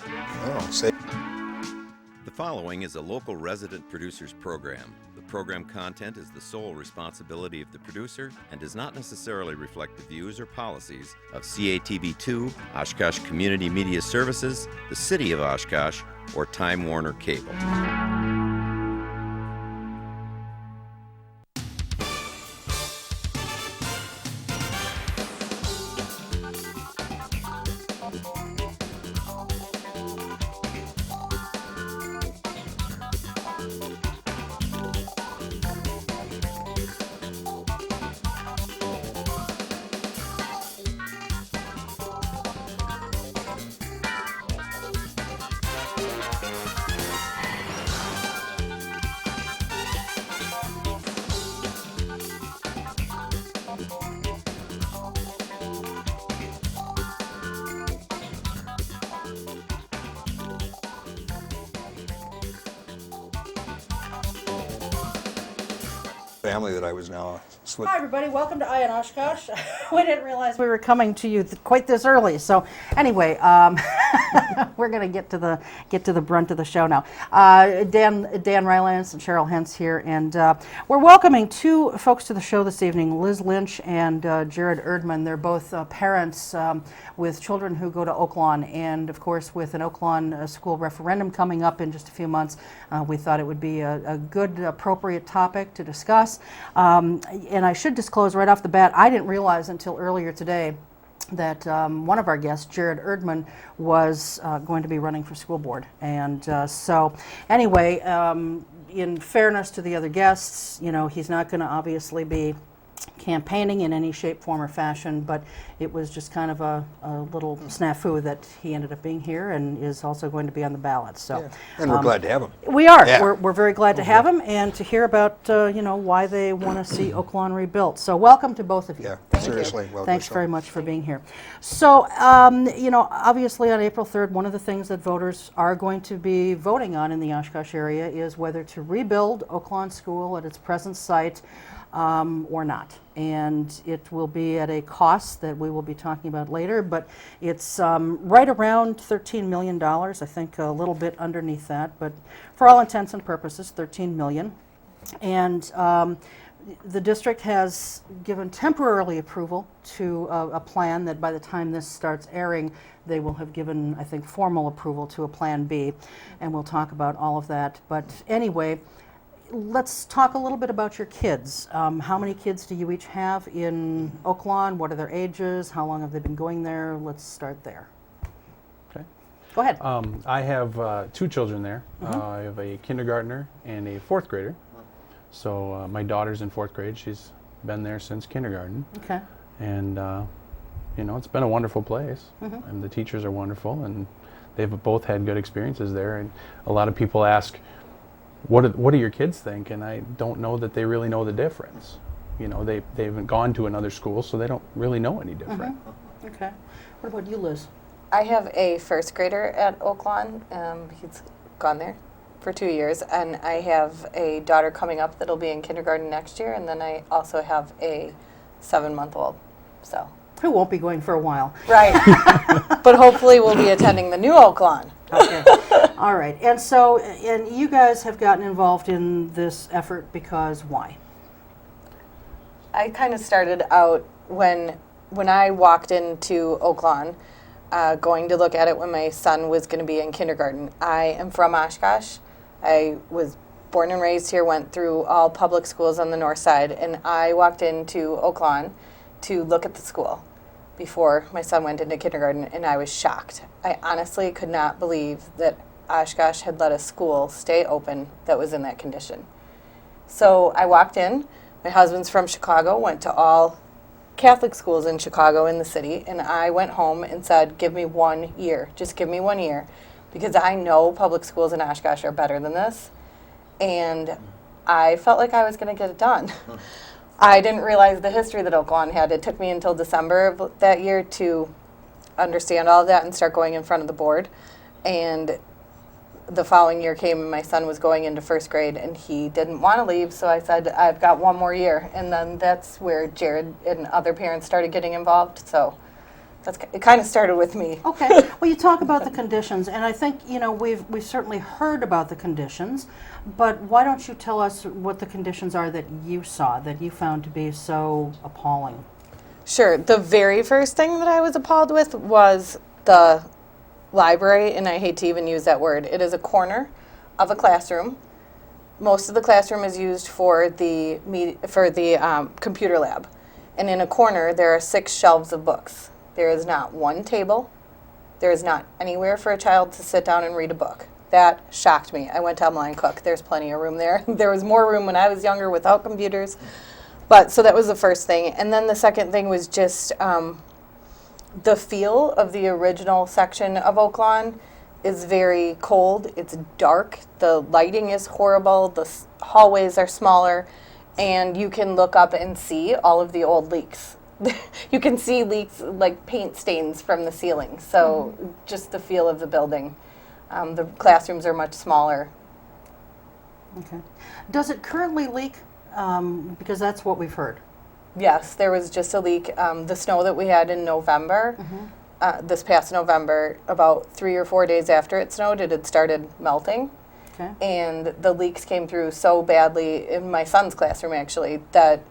Oh, say. The following is a local resident producers program. The program content is the sole responsibility of the producer and does not necessarily reflect the views or policies of CATV2, Oshkosh Community Media Services, the City of Oshkosh, or Time Warner Cable. Family that I was now. Hi everybody, welcome to Eye on Oshkosh. We didn't realize we were coming to you quite this early. So anyway, we're going to get to the brunt of the show now. Dan Rylance and Cheryl Hentz here, and we're welcoming two folks to the show this evening, Liz Lynch and Jared Erdman. They're both parents with children who go to Oaklawn, and of course with an Oaklawn school referendum coming up in just a few months, we thought it would be a good, appropriate topic to discuss. And I should disclose right off the bat, I didn't realize until earlier today that one of our guests, Jared Erdman, was going to be running for school board. And so anyway, in fairness to the other guests, you know, he's not going to obviously be campaigning in any shape, form, or fashion, but it was just kind of a little snafu that he ended up being here and is also going to be on the ballot. So, Yeah. And we're glad to have him. We are. Yeah. We're very glad to have him and to hear about you know, why they want to see Oaklawn rebuilt. So welcome to both of you. Yeah, seriously. Welcome. Thanks very much for being here. So, you know, obviously on April 3rd, one of the things that voters are going to be voting on in the Oshkosh area is whether to rebuild Oaklawn School at its present site or not. And it will be at a cost that we will be talking about later, but it's right around $13 million, I think a little bit underneath that, but for all intents and purposes, $13 million. And the district has given temporarily approval to a plan that by the time this starts airing, they will have given, I think, formal approval to a Plan B, and we'll talk about all of that. But anyway, let's talk a little bit about your kids. How many kids do you each have in Oaklawn? What are their ages? How long have they been going there? Let's start there. Okay. Go ahead. I have two children there. I have a kindergartner and a fourth grader. So my daughter's in fourth grade. She's been there since kindergarten. Okay. And, you know, it's been a wonderful place. And the teachers are wonderful, and they've both had good experiences there. And a lot of people ask, what do your kids think? And I don't know that they really know the difference. You know, they haven't gone to another school, so they don't really know any different. Okay. What about you, Liz? I have a first grader at Oaklawn. He's gone there for 2 years, and I have a daughter coming up that'll be in kindergarten next year, and then I also have a 7-month-old. So. Who won't be going for a while. Right. But hopefully we'll be attending the new Oaklawn. Okay. All right. And so, and you guys have gotten involved in this effort because why? I kind of started out when I walked into Oaklawn, going to look at it when my son was going to be in kindergarten. I am from Oshkosh. I was born and raised here, went through all public schools on the north side, and I walked into Oaklawn to look at the school before my son went into kindergarten, and I was shocked. I honestly could not believe that Oshkosh had let a school stay open that was in that condition. So I walked in. My husband's from Chicago, went to all Catholic schools in Chicago in the city, and I went home and said, give me 1 year. Just give me 1 year, because I know public schools in Oshkosh are better than this. And I felt like I was going to get it done. I didn't realize the history that Oaklawn had. It took me until December of that year to understand all of that and start going in front of the board. And the following year came and my son was going into first grade and he didn't want to leave, so I said, I've got 1 more year. And then that's where Jared and other parents started getting involved. So it kind of started with me. Okay. Well, you talk about the conditions, and I think, we've certainly heard about the conditions, but why don't you tell us what the conditions are that you saw, that you found to be so appalling? Sure. The very first thing that I was appalled with was the library, and I hate to even use that word. It is a corner of a classroom. Most of the classroom is used for the computer lab. And in a corner, there are 6 shelves of books. There is not one table. There is not anywhere for a child to sit down and read a book. That shocked me. I went to Emmeline Cook. There's plenty of room there. There was more room when I was younger without computers. But so that was the first thing. And then the second thing was just the feel of the original section of Oaklawn is very cold. It's dark. The lighting is horrible. The hallways are smaller. And you can look up and see all of the old leaks. You can see leaks like paint stains from the ceiling. So just the feel of the building. The classrooms are much smaller. Okay. Does it currently leak? Because that's what we've heard. Yes, there was just a leak. The snow that we had in November, this past November, about 3 or 4 days after it snowed, it had started melting. Okay. And the leaks came through so badly in my son's classroom, actually, that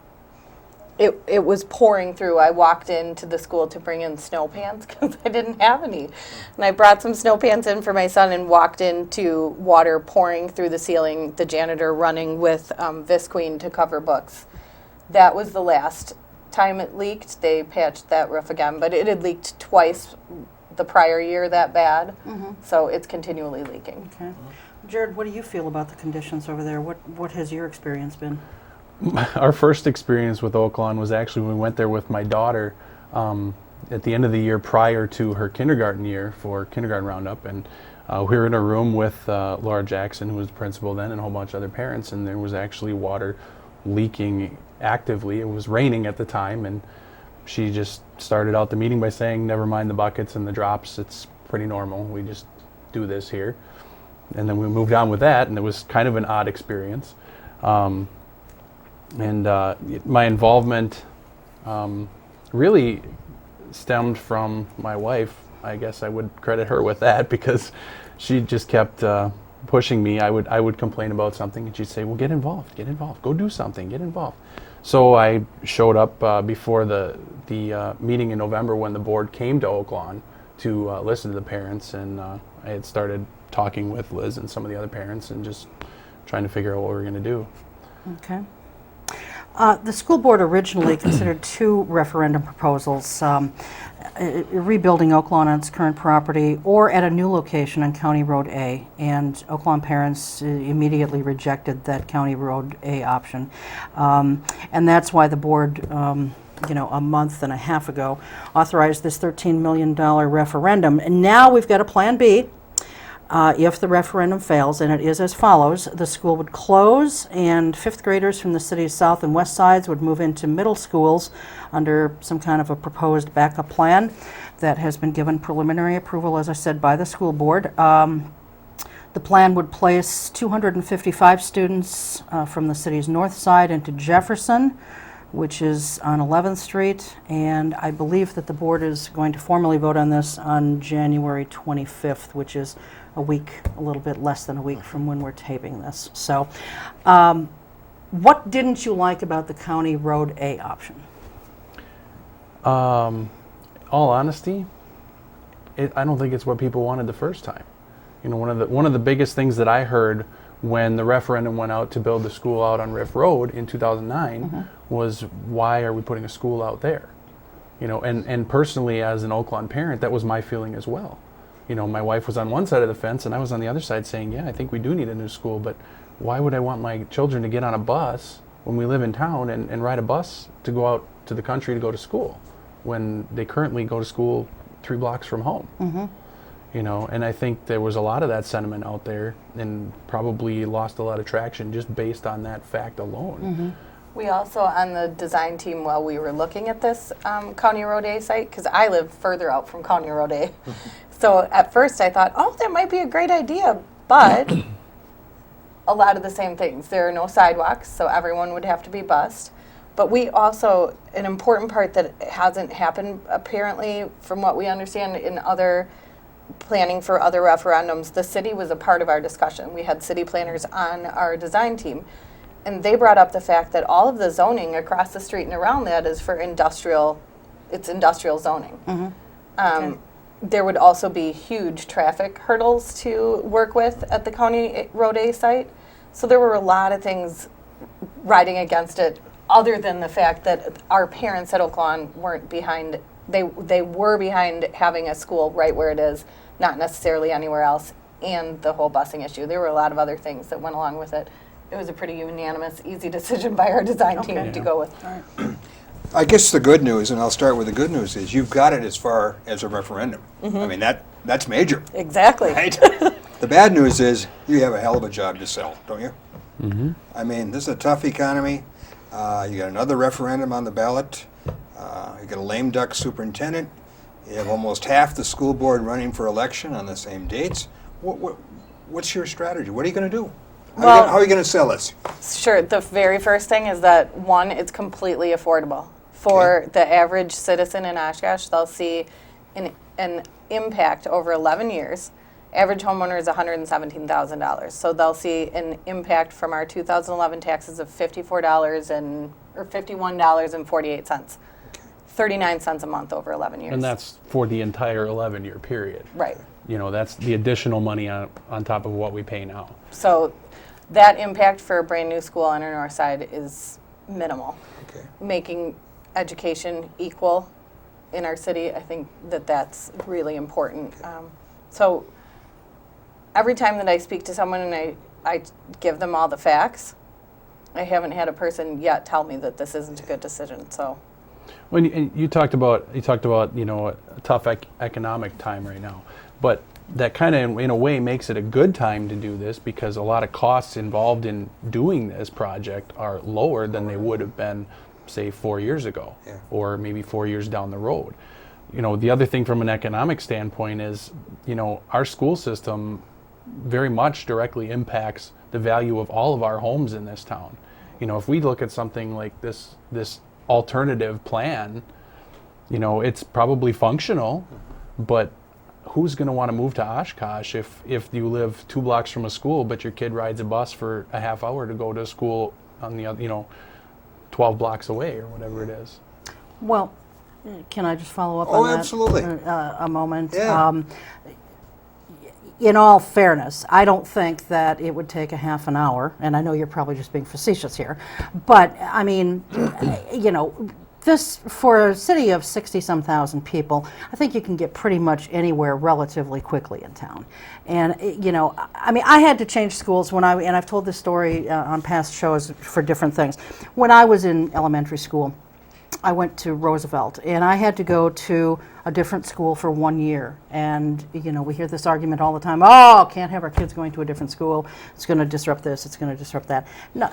it was pouring through. I walked into the school to bring in snow pants because I didn't have any. And I brought some snow pants in for my son and walked into water pouring through the ceiling, the janitor running with Visqueen to cover books. That was the last time it leaked. They patched that roof again, but it had leaked twice the prior year that bad. So it's continually leaking. Okay. Jared, what do you feel about the conditions over there? What has your experience been? Our first experience with Oaklawn was actually when we went there with my daughter at the end of the year prior to her kindergarten year for kindergarten roundup, and we were in a room with Laura Jackson, who was the principal then, and a whole bunch of other parents, and there was actually water leaking actively. It was raining at the time, and she just started out the meeting by saying, "Never mind the buckets and the drops, it's pretty normal. We just do this here." And then we moved on with that, and it was kind of an odd experience. My involvement really stemmed from my wife. I guess I would credit her with that because she just kept pushing me. I would complain about something, and she'd say, "Well, get involved, go do something, get involved." So I showed up before the meeting in November when the board came to Oaklawn to listen to the parents, and I had started talking with Liz and some of the other parents and just trying to figure out what we were going to do. Okay. The school board originally considered 2 referendum proposals, rebuilding Oaklawn on its current property or at a new location on County Road A, and Oaklawn parents immediately rejected that County Road A option. And that's why the board, a month and a half ago, authorized this $13 million referendum. And now we've got a Plan B. If the referendum fails, and it is as follows: the school would close, and 5th graders from the city's south and west sides would move into middle schools under some kind of a proposed backup plan that has been given preliminary approval, as I said, by the school board. The plan would place 255 students from the city's north side into Jefferson, which is on 11th Street, and I believe that the board is going to formally vote on this on January 25th, which is a little bit less than a week from when we're taping this. So, what didn't you like about the County Road A option? All honesty, I don't think it's what people wanted the first time. One of the biggest things that I heard when the referendum went out to build the school out on Riff Road in 2009 was, why are we putting a school out there? And personally, as an Oaklawn parent, that was my feeling as well. My wife was on one side of the fence and I was on the other side saying, yeah, I think we do need a new school, but why would I want my children to get on a bus when we live in town and ride a bus to go out to the country to go to school when they currently go to school 3 blocks from home? And I think there was a lot of that sentiment out there and probably lost a lot of traction just based on that fact alone. We also, on the design team, while we were looking at this County Road A site, because I live further out from County Road A, so at first I thought, oh, that might be a great idea, but a lot of the same things. There are no sidewalks, so everyone would have to be bused. But we also, an important part that hasn't happened apparently from what we understand in other planning for other referendums, the city was a part of our discussion. We had city planners on our design team, and they brought up the fact that all of the zoning across the street and around that is for industrial, it's industrial zoning. There would also be huge traffic hurdles to work with at the County Road A site. So there were a lot of things riding against it, other than the fact that our parents at Oaklawn weren't behind. They were behind having a school right where it is, not necessarily anywhere else, and the whole busing issue. There were a lot of other things that went along with it. It was a pretty unanimous, easy decision by our design team to go with. I guess the good news, and I'll start with the good news, is you've got it as far as a referendum. I mean, that's major, Exactly. right? The bad news is you have a hell of a job to sell, don't you? I mean, this is a tough economy. You got another referendum on the ballot. You got a lame duck superintendent. You have almost half the school board running for election on the same dates. What's your strategy? What are you going to do? How are you going to sell this? Sure. The very first thing is that, one, it's completely affordable. For the average citizen in Oshkosh, they'll see an impact over 11 years. Average homeowner is $117,000. So they'll see an impact from our 2011 taxes of $51.48. 39 cents a month over 11 years. And that's for the entire 11-year period. Right. You know, that's the additional money on top of what we pay now. So that impact for a brand new school on our north side is minimal. Okay. Making education equal in our city, I think that's really important. So every time that I speak to someone and I give them all the facts, I haven't had a person yet tell me that this isn't a good decision. So. When you talked about a tough economic time right now, but that kind of in a way makes it a good time to do this because a lot of costs involved in doing this project are lower than they would have been, say, 4 years ago, or maybe 4 years down the road. You know, the other thing from an economic standpoint is, our school system very much directly impacts the value of all of our homes in this town. If we look at something like this alternative plan, it's probably functional, but who's going to want to move to Oshkosh if you live 2 blocks from a school, but your kid rides a bus for a half hour to go to school on the other, 12 blocks away or whatever it is? Well, can I just follow up on that? Oh, absolutely. A moment? Yeah. In all fairness, I don't think that it would take a half an hour, and I know you're probably just being facetious here, but I mean, this, for a city of 60-some thousand people, I think you can get pretty much anywhere relatively quickly in town. And, I mean, I had to change schools and I've told this story on past shows for different things. When I was in elementary school, I went to Roosevelt, and I had to go to a different school for 1 year. And, we hear this argument all the time, can't have our kids going to a different school. It's going to disrupt this, it's going to disrupt that. No,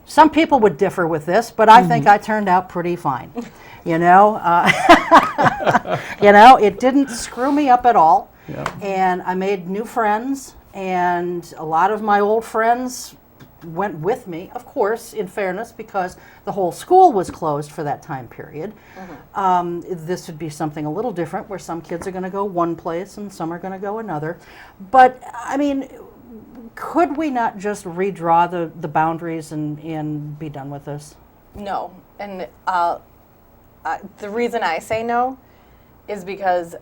some people would differ with this, but I think I turned out pretty fine. It didn't screw me up at all. Yeah. And I made new friends, and a lot of my old friends went with me, of course, in fairness, because the whole school was closed for that time period. This would be something a little different, where some kids are going to go one place and some are going to go another. But, I mean, could we not just redraw the boundaries and be done with this? No. And the reason I say no is because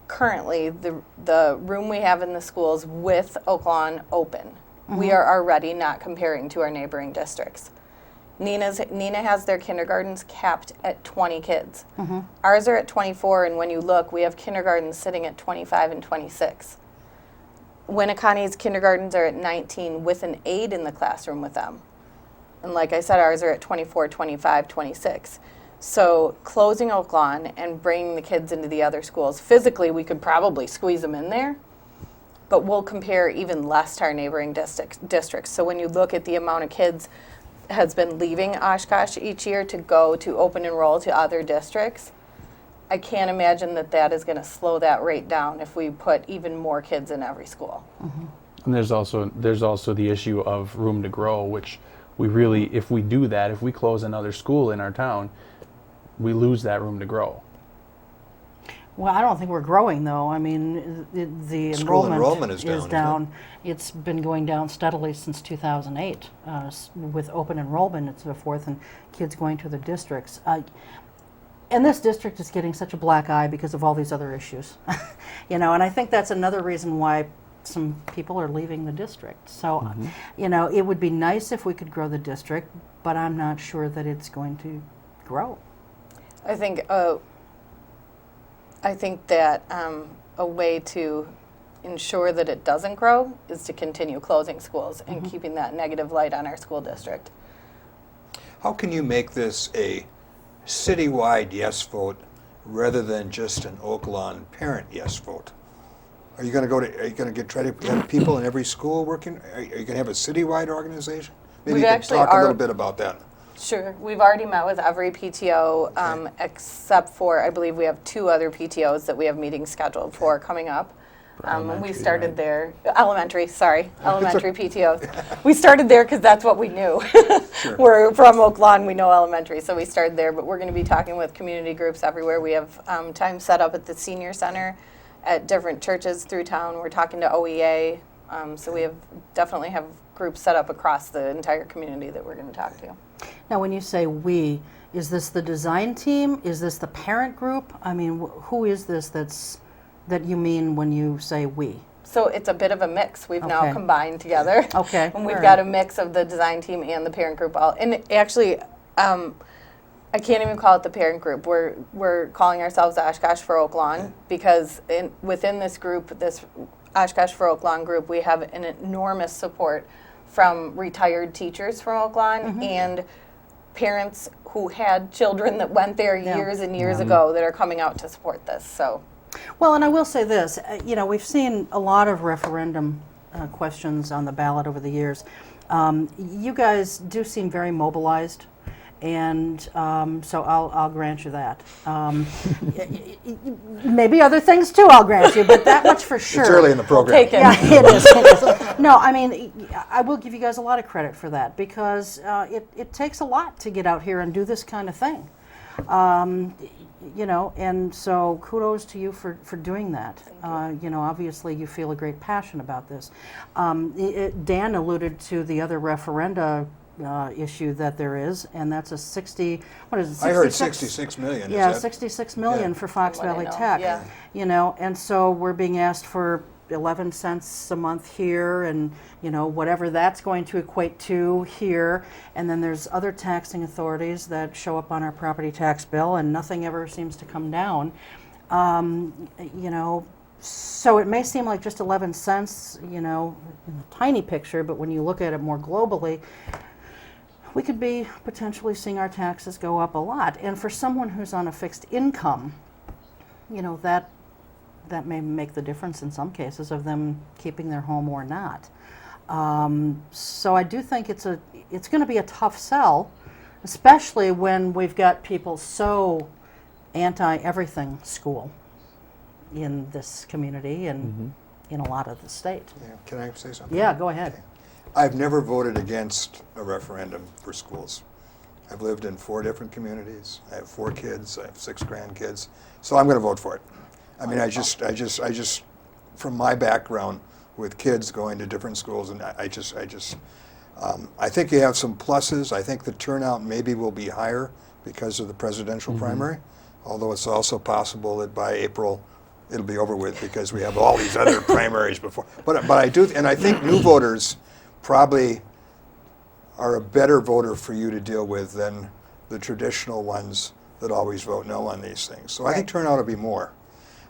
currently the room we have in the schools with Oaklawn open, we are already not comparing to our neighboring districts. Nina has their kindergartens capped at 20 kids. Ours are at 24, and when you look, we have kindergartens sitting at 25 and 26. Winneconne's kindergartens are at 19 with an aide in the classroom with them. And like I said, ours are at 24, 25, 26. So closing Oaklawn and bringing the kids into the other schools, physically we could probably squeeze them in there, but we'll compare even less to our neighboring districts. So when you look at the amount of kids has been leaving Oshkosh each year to go to open enroll to other districts, I can't imagine that is going to slow that rate down if we put even more kids in every school. And there's also the issue of room to grow, which we really, if we do that, if we close another school in our town, we lose that room to grow. Well, I don't think we're growing, though. I mean, the School enrollment enrollment is down, isn't it? It's been going down steadily since 2008. With open enrollment and so forth, and kids going to the districts. And this district is getting such a black eye because of all these other issues. And I think that's another reason why some people are leaving the district. So, it would be nice if we could grow the district, but I'm not sure that it's going to grow. I think that a way to ensure that it doesn't grow is to continue closing schools and keeping that negative light on our school district. How can you make this a citywide yes vote rather than just an Oaklawn parent yes vote? Are you going to try to have people in every school working? Are you going to have a citywide organization? Maybe We you could actually talk a are- little bit about that. Sure. We've already met with every PTO except for, I believe we have 2 other PTOs that we have meetings scheduled for coming up. We elementary, started right? there, elementary PTOs. We started there because that's what we knew. We're from Oaklawn, we know elementary, so we started there, but we're going to be talking with community groups everywhere. We have time set up at the senior center, at different churches through town. We're talking to OEA, so we definitely have groups set up across the entire community that we're going to talk to. Now, when you say we, is this the design team? Is this the parent group? I mean, who is this that you mean when you say we? So it's a bit of a mix. We've now Okay. combined together. Okay, And we've all got right. a mix of the design team and the parent group. And actually, I can't even call it the parent group. We're calling ourselves Oshkosh for Oaklawn because within this group, this Oshkosh for Oaklawn group, we have an enormous support from retired teachers from Oaklawn and parents who had children that went there Yeah. years and years ago that are coming out to support this. So. Well, and I will say this, we've seen a lot of referendum questions on the ballot over the years. You guys do seem very mobilized, and so I'll grant you that. Maybe other things too I'll grant you, but that much for sure. It's early in the program. Take it. Yeah, it is. No, I mean, I will give you guys a lot of credit for that because it takes a lot to get out here and do this kind of thing. And so kudos to you for doing that. Obviously you feel a great passion about this. Dan alluded to the other referenda issue that there is, and that's a 60, what is it, 66? I heard 66 million. Yeah, Is that? 66 million Yeah. for Fox What I Valley know, Tech. yeah. And so we're being asked for 11 cents a month here, and whatever that's going to equate to here, and then there's other taxing authorities that show up on our property tax bill, and nothing ever seems to come down. So it may seem like just 11 cents, in the tiny picture, but when you look at it more globally, we could be potentially seeing our taxes go up a lot. And for someone who's on a fixed income, that may make the difference in some cases of them keeping their home or not. So I do think it's going to be a tough sell, especially when we've got people so anti-everything school in this community and in a lot of the state. Yeah. Can I say something? Yeah, go ahead. I've never voted against a referendum for schools. I've lived in 4 different communities. I have 4 kids. I have 6 grandkids. So I'm going to vote for it. I mean, I just, from my background with kids going to different schools, and I think you have some pluses. I think the turnout maybe will be higher because of the presidential primary, although it's also possible that by April it'll be over with because we have all these other primaries before. But I do, and I think new voters probably are a better voter for you to deal with than the traditional ones that always vote no on these things. So I think turnout will be more.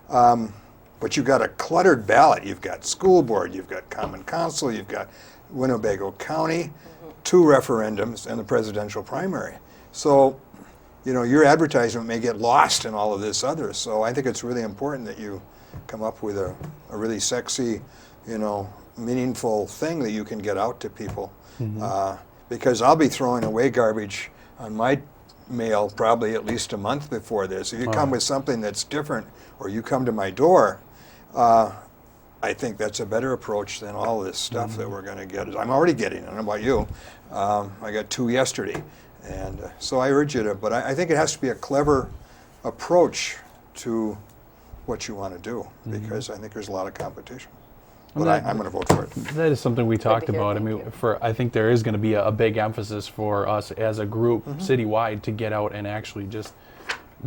But you've got a cluttered ballot. You've got school board, you've got common council, you've got Winnebago County, 2 referendums, and the presidential primary. So, your advertisement may get lost in all of this other. So I think it's really important that you come up with a really sexy, meaningful thing that you can get out to people. Because I'll be throwing away garbage on my mail probably at least a month before this. If you come with something that's different, or you come to my door, I think that's a better approach than all this stuff that we're going to get. I'm already getting. I don't know about you. I got 2 yesterday, and so I urge you to. But I think it has to be a clever approach to what you want to do, because I think there's a lot of competition. But I'm going to vote for it. That is something we talked to hear. about. I Thank mean, you. I think there is going to be a big emphasis for us as a group citywide to get out and actually just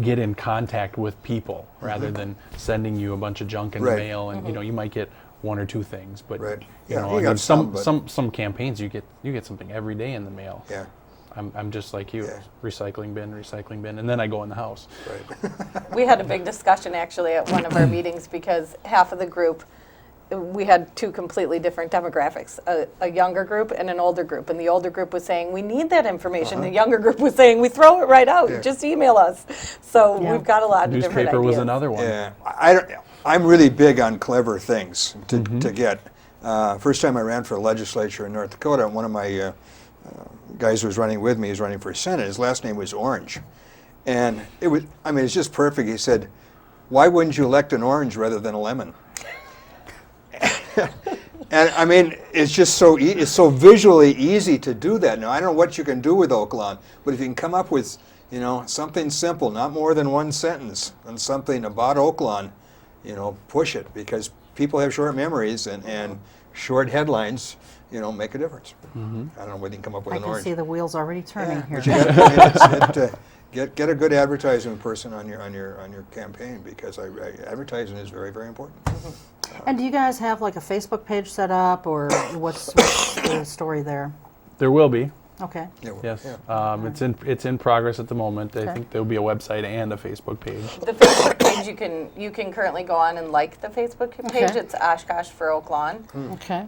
get in contact with people rather than sending you a bunch of junk in the Right. mail, and you might get 1 or 2 things, but Right. you Yeah, know, you I got mean, some, but- some campaigns you get something every day in the mail. Yeah, I'm just like you, Yeah. recycling bin, and then I go in the house. right. We had a big discussion actually at one of our meetings because half of the group, we had 2 completely different demographics, a younger group and an older group. And the older group was saying, we need that information. The younger group was saying, we throw it right out, Yeah. just email us. So Yeah. we've got a lot of different Newspaper was ideas. another one. Yeah, I'm really big on clever things to get. First time I ran for legislature in North Dakota, one of my guys who was running with me, he was running for Senate. His last name was Orange. And it was, I mean, it's just perfect. He said, why wouldn't you elect an orange rather than a lemon? And I mean, it's just so it's so visually easy to do that. Now, I don't know what you can do with Oaklawn, but if you can come up with, you know, something simple, not more than 1 sentence, and something about Oaklawn, you know, push it, because people have short memories, and short headlines, you know, make a difference. I don't know whether you can come up with I an can orange. see the wheels already turning Yeah, here. but you gotta, I mean, get a good advertising person on your campaign, because advertising is very, very important. And do you guys have like a Facebook page set up, or what's the story there? There will be. Okay. Yeah, well, Yes, yeah. it's in progress at the moment. I Okay. think there'll be a website and a Facebook page. The Facebook page, you can currently go on and like the Facebook page. Okay. It's Oshkosh for Oaklawn. Okay.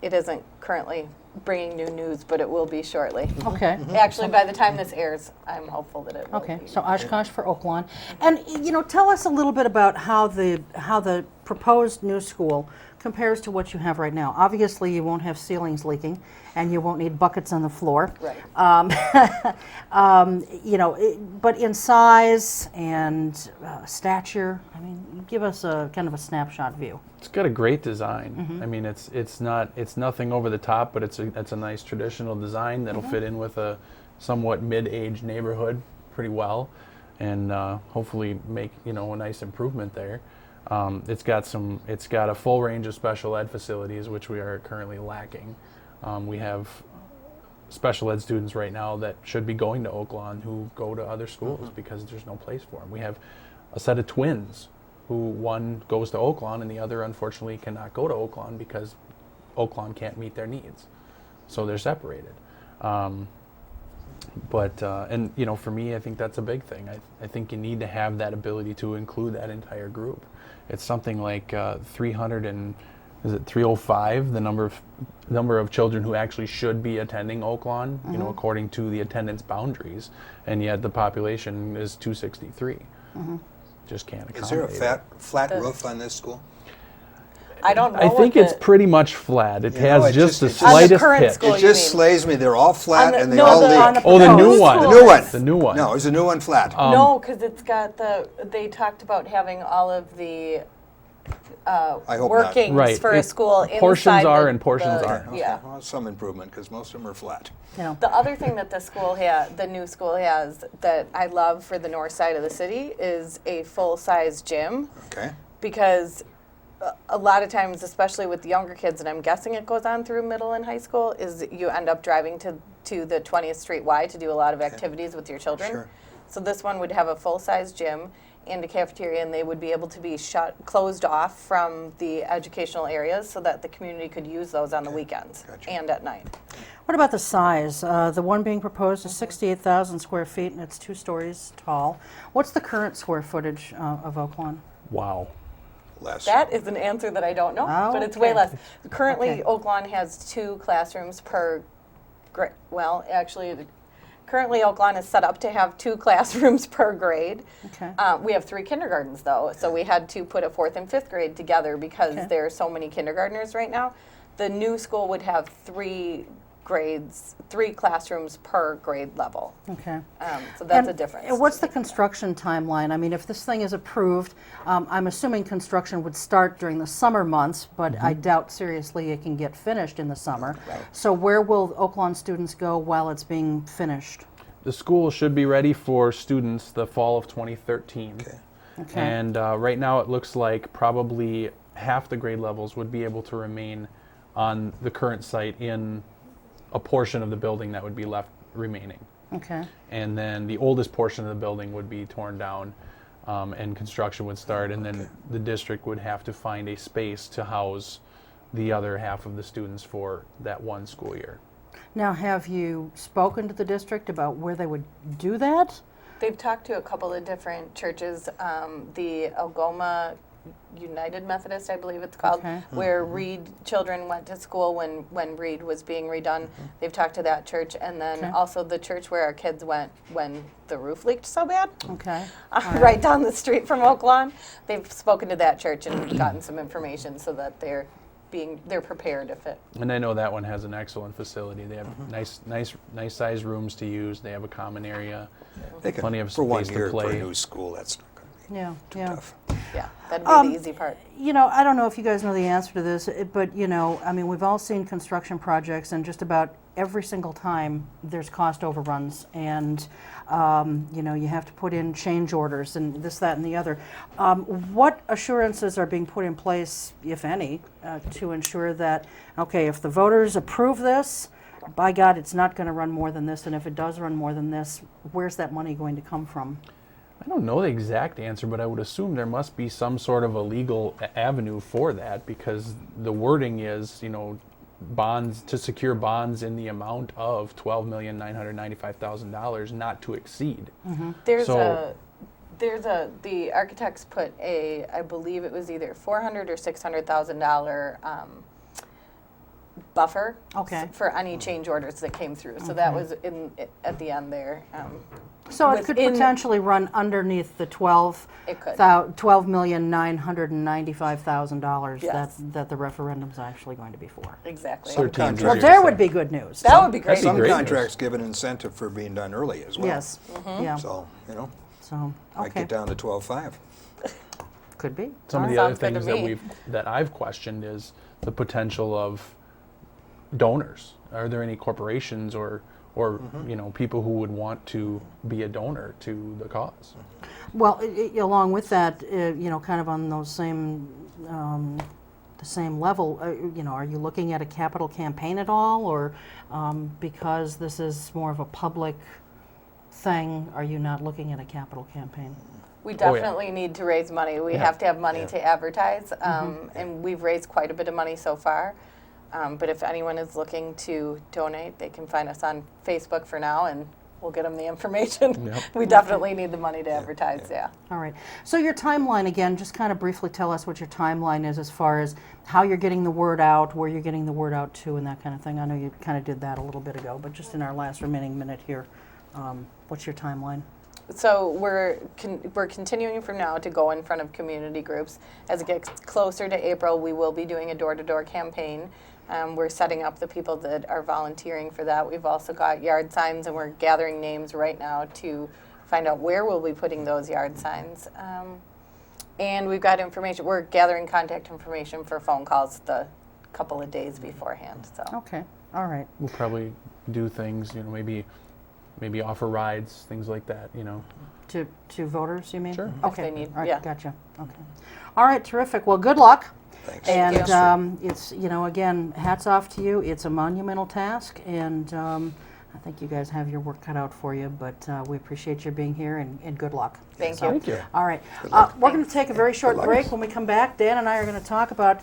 It isn't currently bringing new news, but it will be shortly. Okay. Actually, by the time this airs, I'm hopeful that it will Okay, be. so Oshkosh for Oaklawn. And, you know, tell us a little bit about how the proposed new school compares to what you have right now. Obviously, you won't have ceilings leaking, and you won't need buckets on the floor. Right. You know, but in size and stature, I mean, give us a kind of a snapshot view. It's got a great design. I mean, it's nothing over the top, but it's a nice traditional design that'll fit in with a somewhat mid-aged neighborhood pretty well, and hopefully make, you know, a nice improvement there. It's got a full range of special ed facilities, which we are currently lacking. We have special ed students right now that should be going to Oaklawn who go to other schools because there's no place for them. We have a set of twins who one goes to Oaklawn and the other unfortunately cannot go to Oaklawn because Oaklawn can't meet their needs. So they're separated. And you know, for me, I think that's a big thing. I think you need to have that ability to include that entire group. It's something like 305, the number of children who actually should be attending Oaklawn, you know, according to the attendance boundaries, and yet the population is 263. Just can't accommodate Is there a it. flat roof on this school? I don't know. I think what it's pretty much flat. It You know, has it just just- the it just- On the slightest current pitch. school, It you just mean? slays me. They're all flat, On the- and they no, all the- leak. on the Oh, the new proposed one. The school new one. is- The new one. No, is the new one flat? No, because it's got they talked about having all of the I hope not. workings Right. for a school inside Portions are the- and portions the- aren't. Okay, Yeah. well, some improvement, because most of them are flat. You know. The other thing that the new school has that I love for the north side of the city is a full-size gym, Okay. because a lot of times, especially with the younger kids, and I'm guessing it goes on through middle and high school, is you end up driving to the 20th Street Y to do a lot of activities with your children. Sure. So this one would have a full-size gym and a cafeteria, and they would be able to be closed off from the educational areas so that the community could use those on the weekends Gotcha. and at night. What about the size? The one being proposed is 68,000 square feet, and it's 2 stories tall. What's the current square footage of Oaklawn? Wow. Less. That is an answer that I don't know, Oh, but it's way okay. less. Currently, Okay. Oaklawn has 2 classrooms per grade. Well, actually, currently Oaklawn is set up to have 2 classrooms per grade. Okay. We have 3 kindergartens, though, so we had to put a 4th and 5th grade together because Okay. there are so many kindergartners right now. The new school would have 3 grades, 3 classrooms per grade level. Okay. So that's a And difference. what's the construction timeline? I mean, if this thing is approved, I'm assuming construction would start during the summer months, but I doubt seriously it can get finished in the summer. Right. So where will Oaklawn students go while it's being finished? The school should be ready for students the fall of 2013. Okay. And right now it looks like probably half the grade levels would be able to remain on the current site in a portion of the building that would be left remaining. Okay. And then the oldest portion of the building would be torn down and construction would start, and then the district would have to find a space to house the other half of the students for that one school year. Now, have you spoken to the district about where they would do that? They've talked to a couple of different churches, the Algoma United Methodist, I believe it's called, Okay. where Reed children went to school when Reed was being redone. They've talked to that church, and then Okay. also the church where our kids went when the roof leaked so bad, Okay. right down the street from Oaklawn. They've spoken to that church and gotten some information so that they're prepared if it. And I know that one has an excellent facility. They have nice sized rooms to use. They have a common area, They can, plenty of for 1 space year to for a play. new school, that's not going to be Yeah. too Yeah. tough. Yeah, that'd be the easy part. You know, I don't know if you guys know the answer to this, but you know, I mean, we've all seen construction projects, and just about every single time there's cost overruns, and you know, you have to put in change orders and this, that, and the other. What assurances are being put in place, if any, to ensure that, okay, if the voters approve this, by God, it's not going to run more than this, and if it does run more than this, where's that money going to come from? I don't know the exact answer, but I would assume there must be some sort of a legal avenue for that, because the wording is, you know, bonds to secure bonds in the amount of $12,995,000 not to exceed. The architects put I believe it was either $400,000 or $600,000 buffer Okay. for any change orders that came through. So that was at the end there. So it could within- potentially run underneath the It could. $12,995,000 Yes. that the referendum's actually going to be for. Exactly. Some 13 contracts, Well, there would be good news. That would be great. That'd be some great contracts give an incentive for being done early as well. Yes, yeah, So, you know, so, might okay, get down to 12.5. could be. Some of All the right. other Sounds good to things me. that I've questioned is the potential of donors. Are there any corporations or you know, people who would want to be a donor to the cause? Well, along with that, you know, kind of on those same, the same level, you know, are you looking at a capital campaign at all, or because this is more of a public thing, are you not looking at a capital campaign? We Oh, yeah. definitely need to raise money. We Yeah. have to have money Yeah. to advertise, and we've raised quite a bit of money so far. But if anyone is looking to donate, they can find us on Facebook for now, and we'll get them the information. Yep. We definitely need the money to advertise, yeah. All right. So your timeline, again, just kind of briefly tell us what your timeline is as far as how you're getting the word out, where you're getting the word out to, and that kind of thing. I know you kind of did that a little bit ago, but just in our last remaining minute here, what's your timeline? So we're continuing from now to go in front of community groups. As it gets closer to April, we will be doing a door-to-door campaign. We're setting up the people that are volunteering for that. We've also got yard signs, and we're gathering names right now to find out where we'll be putting those yard signs. And we've got information. We're gathering contact information for phone calls the couple of days beforehand. So Okay. All right. We'll probably do things, you know, maybe offer rides, things like that, you know. To voters, you mean? Sure. If Okay. they need- All right, yeah. Gotcha. Okay. All right. Terrific. Well, good luck. Thanks. Thank you. And it's, you know, again, hats off to you. It's a monumental task, and I think you guys have your work cut out for you, but we appreciate your being here, and good luck. thank you. Thank you. All right. luck. We're going to take a very short luck. break. When we come back, Dan and I are going to talk about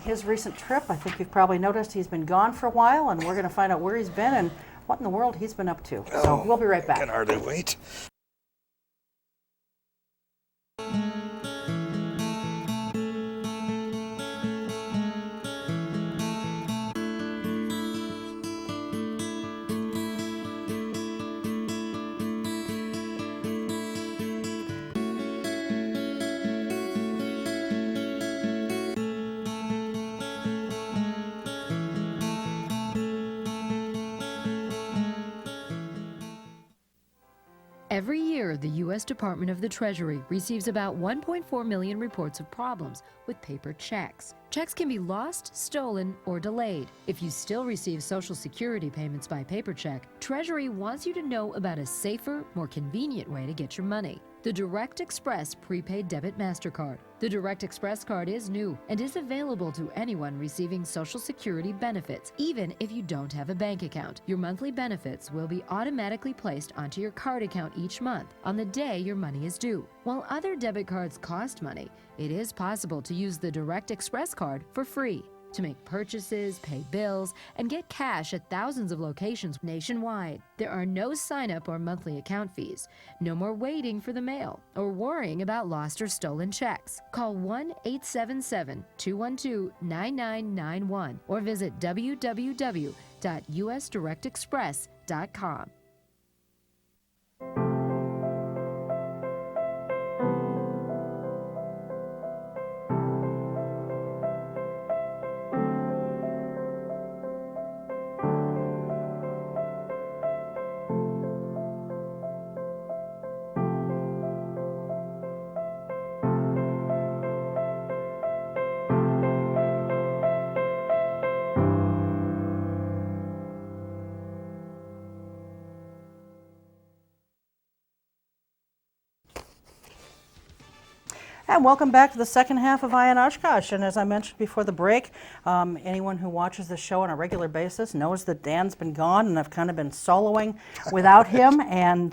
his recent trip. I think you've probably noticed he's been gone for a while, and we're going to find out where he's been and what in the world he's been up to. So we'll be right I can back. hardly wait. Every year, the U.S. Department of the Treasury receives about 1.4 million reports of problems with paper checks. Checks can be lost, stolen, or delayed. If you still receive Social Security payments by paper check, Treasury wants you to know about a safer, more convenient way to get your money. The Direct Express Prepaid Debit MasterCard. The Direct Express card is new and is available to anyone receiving Social Security benefits, even if you don't have a bank account. Your monthly benefits will be automatically placed onto your card account each month on the day your money is due. While other debit cards cost money, it is possible to use the Direct Express card for free to make purchases, pay bills, and get cash at thousands of locations nationwide. There are no sign-up or monthly account fees. No more waiting for the mail or worrying about lost or stolen checks. Call 1-877-212-9991 or visit www.usdirectexpress.com. And welcome back to the second half of Eye on Oshkosh. And as I mentioned before the break, anyone who watches the show on a regular basis knows that Dan's been gone, and I've kind of been soloing without him, and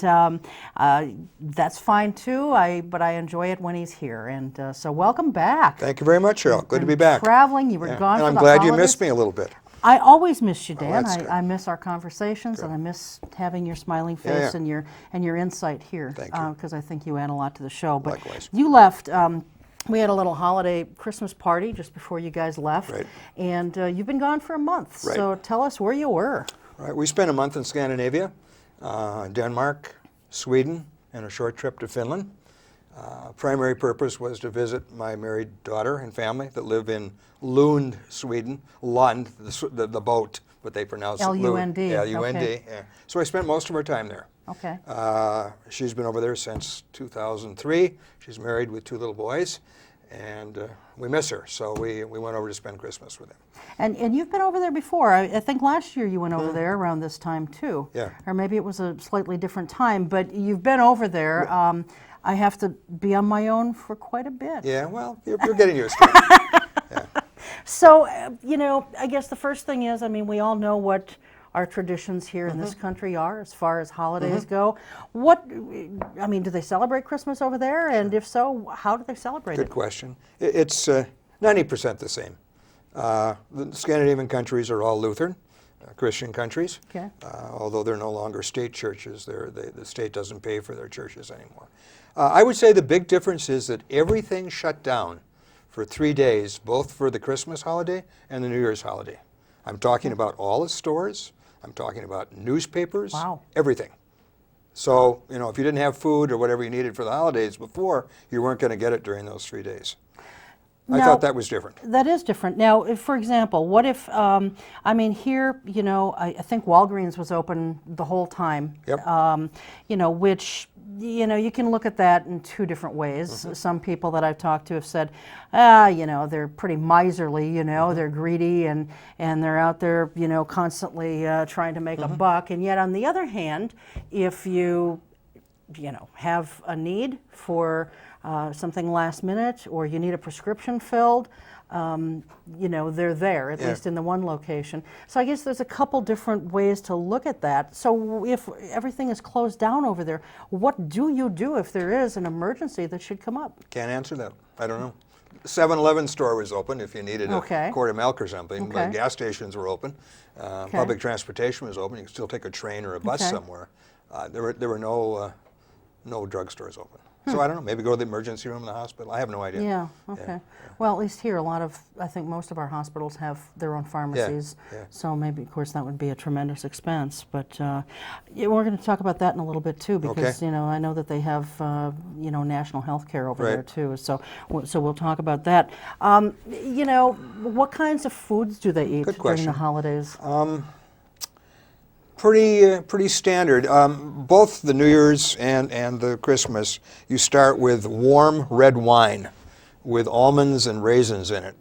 that's fine too. But I enjoy it when he's here. And so welcome back. Thank you very much, Cheryl. Good to be back. Traveling, you were Yeah. gone And for I'm the glad you holidays. missed me a little bit. I always miss you, Dan. that's good. I miss our conversations, and I miss having your smiling Yeah, face yeah. and your insight here. Thank you. Because I think you add a lot to the show. But Likewise. you left. We had a little holiday Christmas party just before you guys left, Right. and you've been gone for a month. Right. So tell us where you were. Right. We spent a month in Scandinavia, Denmark, Sweden, and a short trip to Finland. Primary purpose was to visit my married daughter and family that live in Lund, Sweden. Lund, the boat, but they pronounce it L-U-N-D, Lund. Yeah, L-U-N-D. okay. Yeah. So I spent most of our time there. Okay. She's been over there since 2003. She's married with 2 little boys, and we miss her. So we went over to spend Christmas with them. And you've been over there before. I think last year you went over there around this time too. Yeah. Or maybe it was a slightly different time, but you've been over there. I have to be on my own for quite a bit. Yeah, well, you're getting used to it. So, I guess the first thing is, we all know what our traditions here in this country are as far as holidays go. Do they celebrate Christmas over there? And if so, how do they celebrate Good it? question. It's 90% the same. The Scandinavian countries are all Lutheran, Christian countries. Okay. Although they're no longer state churches, the state doesn't pay for their churches anymore. I would say the big difference is that everything shut down for 3 days, both for the Christmas holiday and the New Year's holiday. I'm talking about all the stores. I'm talking about newspapers. Wow. Everything. So, if you didn't have food or whatever you needed for the holidays before, you weren't going to get it during those 3 days. I Now- thought that was different. That is different. Now, for example, what if, here, I think Walgreens was open the whole time. Yep. Which, you can look at that in 2 different ways. Some people that I've talked to have said, they're pretty miserly, they're greedy and they're out there, constantly trying to make a buck. And yet, on the other hand, if you have a need for something last minute, or you need a prescription filled, they're there, at least in the one location. So I guess there's a couple different ways to look at that. So if everything is closed down over there, what do you do if there is an emergency that should come up? Can't answer that. I don't know. 7-Eleven store was open if you needed Okay. a quart of milk or something. Okay. But gas stations were open. Public transportation was open. You could still take a train or a bus Okay. somewhere. There were no drugstores open. So I don't know. Maybe go to the emergency room in the hospital. I have no idea. Yeah, okay. Well, at least here, I think most of our hospitals have their own pharmacies. yeah. So maybe, of course, that would be a tremendous expense. But we're going to talk about that in a little bit, too, because, Okay. I know that they have, national health care over there, Right. too. So we'll talk about that. What kinds of foods do they eat Good during the question. holidays? pretty standard. Both the New Year's and the Christmas, you start with warm red wine with almonds and raisins in it.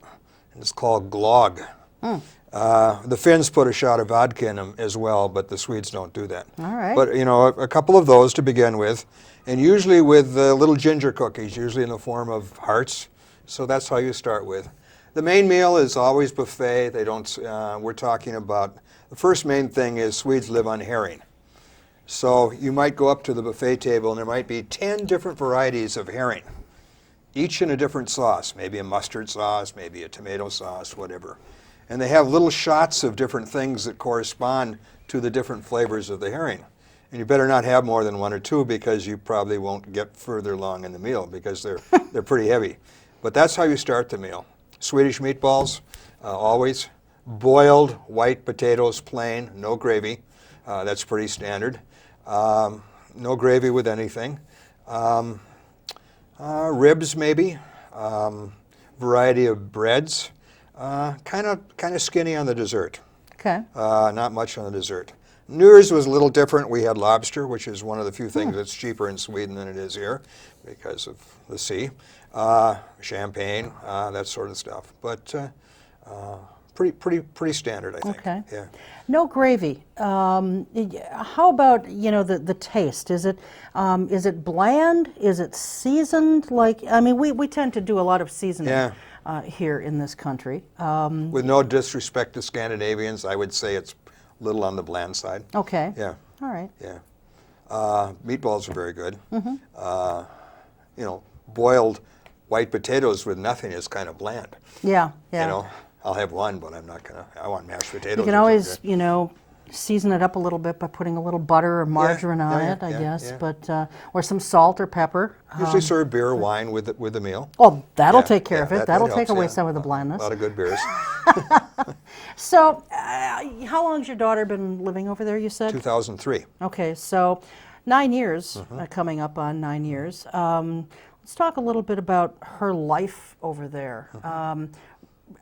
And it's called glögg. The Finns put a shot of vodka in them as well, but the Swedes don't do that. All right. But you know, a couple of those to begin with, and usually with little ginger cookies, usually in the form of hearts. So that's how you start with. The main meal is always buffet. They don't. We're talking about the first main thing is Swedes live on herring. So you might go up to the buffet table and there might be 10 different varieties of herring, each in a different sauce, maybe a mustard sauce, maybe a tomato sauce, whatever. And they have little shots of different things that correspond to the different flavors of the herring. And you better not have more than one or two because you probably won't get further along in the meal because they're pretty heavy. But that's how you start the meal. Swedish meatballs, always. Boiled white potatoes, plain, no gravy. That's pretty standard. No gravy with anything. Ribs maybe. Variety of breads. Kind of skinny on the dessert. Okay. Not much on the dessert. New Year's was a little different. We had lobster, which is one of the few things that's cheaper in Sweden than it is here because of the sea. Champagne, that sort of stuff. But pretty standard, I think. Okay. Yeah. No gravy. How about the taste? Is it bland? Is it seasoned? We tend to do a lot of seasoning here in this country. With no disrespect to Scandinavians, I would say it's a little on the bland side. Okay. Yeah. All right. Yeah. Meatballs are very good. Boiled white potatoes with nothing is kind of bland. Yeah. Yeah. You know, I'll have one, but I'm not gonna. I want mashed potatoes. You can always, season it up a little bit by putting a little butter or margarine on it, I guess, but or some salt or pepper. Usually serve beer or wine with the meal. Oh, that'll take care of it. That'll take helps, away some of the blandness. A lot of good beers. So, how long has your daughter been living over there? You said 2003. Okay, so 9 years, coming up on 9 years. Let's talk a little bit about her life over there.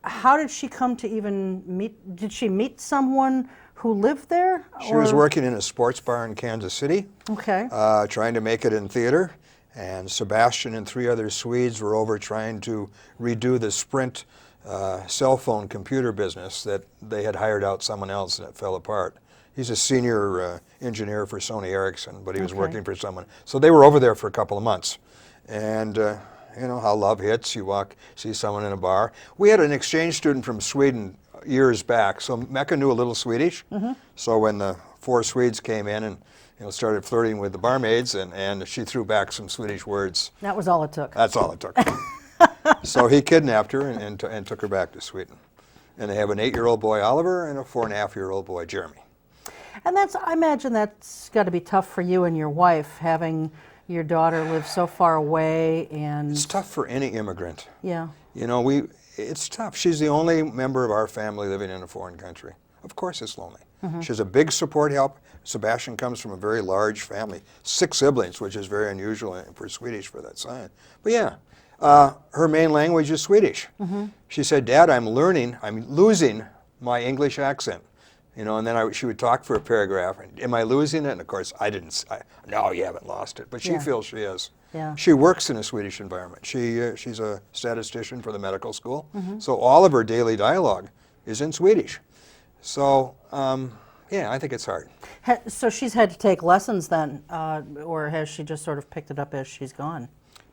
How did she come to even meet? Did she meet someone who lived there? She was working in a sports bar in Kansas City. Okay. Trying to make it in theater. And Sebastian and 3 other Swedes were over trying to redo the Sprint cell phone computer business that they had hired out someone else and it fell apart. He's a senior engineer for Sony Ericsson, but he was working for someone. So they were over there for a couple of months. And how love hits. You see someone in a bar. We had an exchange student from Sweden years back, so Mecca knew a little Swedish. So when the 4 Swedes came in and started flirting with the barmaids, and she threw back some Swedish words. That was all it took. That's all it took. So he kidnapped her and took her back to Sweden. And they have an 8-year-old boy, Oliver, and a 4.5-year-old boy, Jeremy. And I imagine that's got to be tough for you and your wife, having your daughter live so far away. And it's tough for any immigrant. Yeah. It's tough. She's the only member of our family living in a foreign country. Of course it's lonely. She has a big support help. Sebastian comes from a very large family, 6 siblings, which is very unusual for Swedish for that sign. But yeah, her main language is Swedish. She said, "Dad, I'm losing my English accent." And then she would talk for a paragraph. Am I losing it? And of course, no, you haven't lost it. But she feels she is. Yeah. She works in a Swedish environment. She's a statistician for the medical school. So all of her daily dialogue is in Swedish. So, I think it's hard. So she's had to take lessons then, or has she just sort of picked it up as she's gone?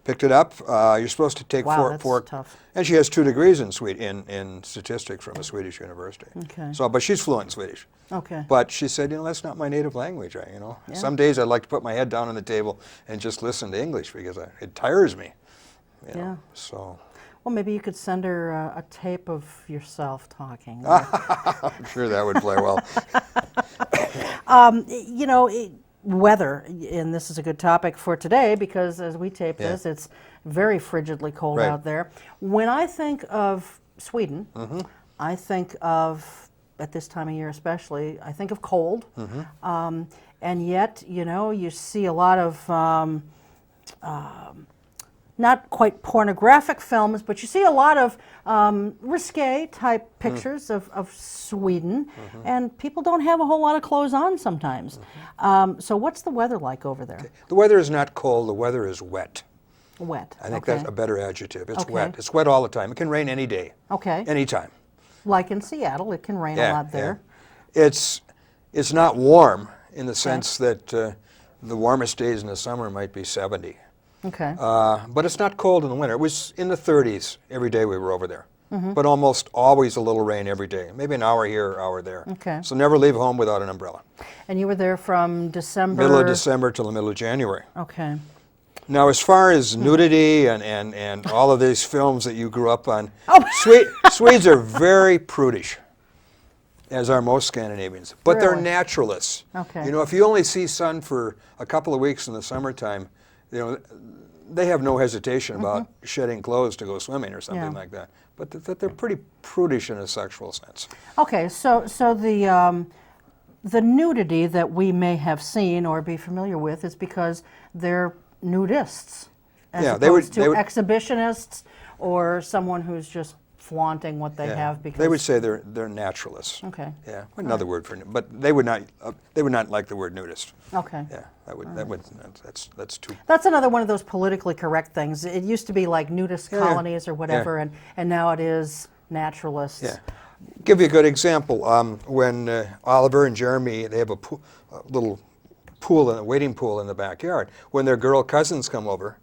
Picked it up. You're supposed to take four. Tough. And she has 2 degrees in statistics from a Swedish university. Okay. So, but she's fluent in Swedish. Okay. But she said, that's not my native language. Some days I'd like to put my head down on the table and just listen to English because it tires me. So. Well, maybe you could send her a tape of yourself talking. I'm sure that would play well. Weather, and this is a good topic for today because as we tape this, it's very frigidly cold out there. When I think of Sweden, I think of, at this time of year especially, I think of cold. And yet, you see a lot of not quite pornographic films, but you see a lot of risque type pictures of Sweden, and people don't have a whole lot of clothes on sometimes. So what's the weather like over there? The weather is not cold, the weather is wet. Wet. I think okay. that's a better adjective. It's Okay. wet. It's wet all the time. It can rain any day. Okay. Anytime. Like in Seattle, it can rain a lot there. Yeah. It's not warm in the sense that the warmest days in the summer might be 70. Okay. But it's not cold in the winter. It was in the 30s every day we were over there. But almost always a little rain every day. Maybe an hour here, hour there. Okay. So never leave home without an umbrella. And you were there from December? Middle of December till the middle of January. Okay. Now, as far as nudity and all of these films that you grew up on, Swedes are very prudish, as are most Scandinavians. But they're Really? naturalists. Okay. You know, if you only see sun for a couple of weeks in the summertime, you know, they have no hesitation about shedding clothes to go swimming or something Yeah. like that. But they're pretty prudish in a sexual sense. Okay, so the nudity that we may have seen or be familiar with is because they're nudists, as Yeah, opposed they to would- exhibitionists or someone who's just flaunting what they Yeah. have. Because They would say they're naturalists. Okay. Yeah, another word for, but they would not like the word nudist. Okay. Yeah, that's too. That's another one of those politically correct things. It used to be like nudist Yeah. colonies or whatever, and now it is naturalists. Yeah. Give you a good example. When Oliver and Jeremy, they have a little pool, a wading pool in the backyard. When their girl cousins come over,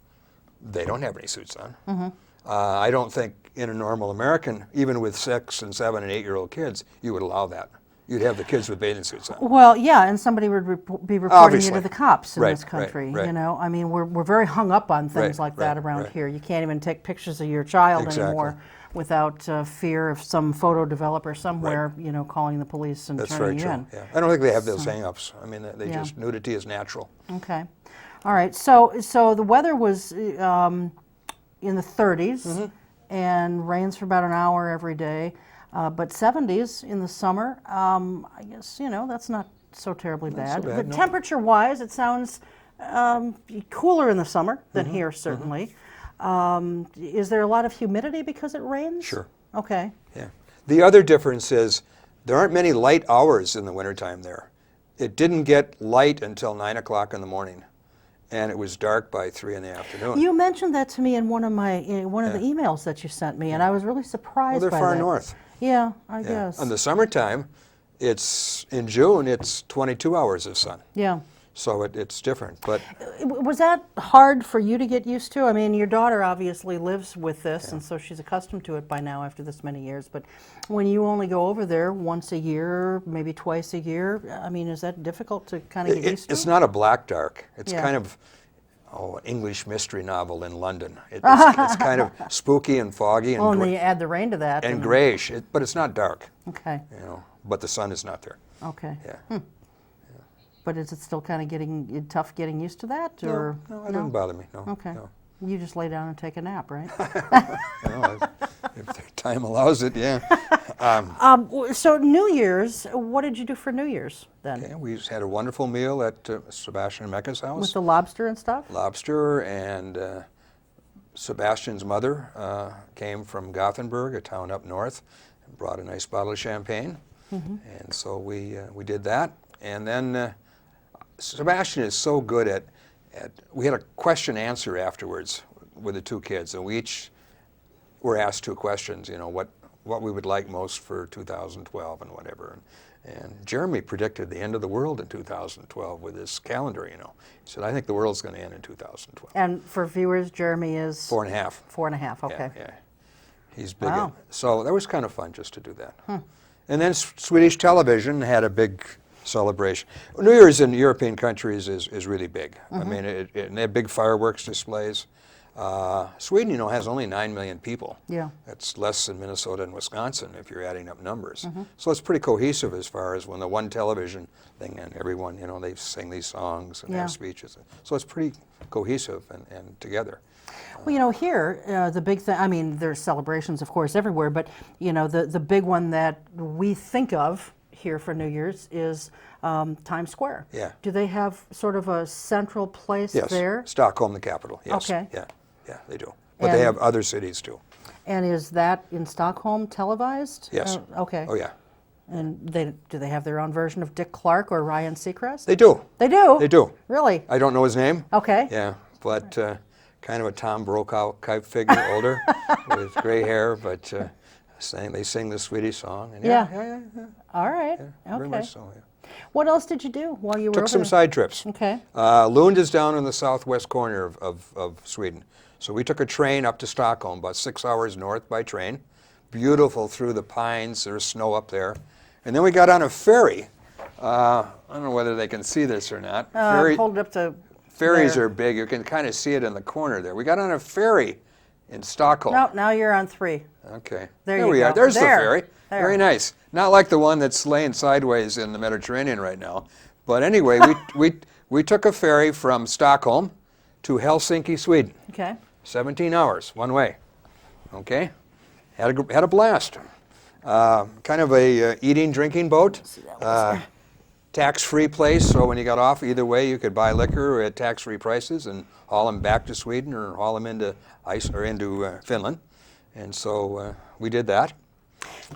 they don't have any suits on. I don't think in a normal American, even with 6 and 7 and 8-year-old kids, you would allow that. You'd have the kids with bathing suits on. Well, yeah, and somebody would be reporting Obviously. you to the cops in Right, this country. right. You know, I mean, we're very hung up on things Right, like that right, around right. here. You can't even take pictures of your child Exactly. anymore without fear of some photo developer somewhere, you know, calling the police and That's very turning you true. in. Yeah. I don't think they have those hang-ups. I mean, they Yeah. just, nudity is natural. Okay, all right. So the weather was in the 30s and rains for about an hour every day, but 70s in the summer. I guess that's not so terribly bad. so bad, But no. temperature-wise, it sounds cooler in the summer than here, certainly. Is there a lot of humidity because it rains? Sure. Okay. Yeah. The other difference is there aren't many light hours in the wintertime there. It didn't get light until 9 o'clock in the morning, and it was dark by 3 in the afternoon. You mentioned that to me in one of the emails that you sent me, and I was really surprised Well, they're by far that. north. Yeah, I Yeah. guess. In the summertime, in June, it's 22 hours of sun. Yeah. So it's different. But Was that hard for you to get used to? I mean, your daughter obviously lives with this, and so she's accustomed to it by now after this many years. But when you only go over there once a year, maybe twice a year, I mean, is that difficult to kind of get used to? it's not a black dark. It's Yeah. kind of an English mystery novel in London. It's kind of spooky and foggy and, Oh, and then you add the rain to that. and grayish, but it's not dark. Okay, But the sun is not there. okay. Yeah. But is it still kind of tough getting used to that? Or No, it doesn't bother me. No. Okay. No. You just lay down and take a nap, right? If the time allows it, yeah. So New Year's, what did you do for New Year's then? Okay, we had a wonderful meal at Sebastian and Mecca's house. With the lobster and stuff? Lobster, and Sebastian's mother came from Gothenburg, a town up north, and brought a nice bottle of champagne. And so we did that. And then Sebastian is so good at we had a question answer afterwards with the 2 kids, and we each were asked 2 questions, what we would like most for 2012 and whatever. And Jeremy predicted the end of the world in 2012 with his calendar, He said, I think the world's going to end in 2012. And for viewers, Jeremy is 4.5. 4.5, okay. Yeah. He's big. Wow. So that was kind of fun just to do that. And then Swedish television had a big celebration. New Year's in European countries is really big. I mean, and they have big fireworks displays. Sweden, has only 9 million people. Yeah. That's less than Minnesota and Wisconsin if you're adding up numbers. So it's pretty cohesive as far as when the one television thing and everyone, they sing these songs and Yeah. have speeches. So it's pretty cohesive and together. Well, here, the big thing, I mean, there's celebrations, of course, everywhere, but, the big one that we think of here for New Year's is Times Square. Yeah. Do they have sort of a central place Yes, there? Stockholm, the capital. Yes. Okay. Yeah. Yeah, they do. But they have other cities too. And is that in Stockholm televised? Yes. Okay. Oh, yeah. And do they have their own version of Dick Clark or Ryan Seacrest? They do. They do? They do. Really? I don't know his name. Okay. Yeah, but kind of a Tom Brokaw type figure, older, with gray hair, but they sing the Swedish song. And Yeah. All right. very Okay. much so, yeah. What else did you do while you were Took over some there? side trips. Okay. Lund is down in the southwest corner of Sweden. So we took a train up to Stockholm, about 6 hours north by train. Beautiful through the pines. There's snow up there. And then we got on a ferry. I don't know whether they can see this or not. Hold it up to Ferries there. are big. You can kind of see it in the corner there. We got on a ferry in Stockholm. No, now you're on 3. Okay. There we you are. go. There's There. the ferry. There. Very nice. Not like the one that's laying sideways in the Mediterranean right now. But anyway, we took a ferry from Stockholm to Helsinki, Sweden. Okay. 17 hours, one way. Okay? Had a blast. Kind of a eating, drinking boat. Tax-free place, so when you got off, either way, you could buy liquor at tax-free prices and haul them back to Sweden or haul them into Finland. And so we did that.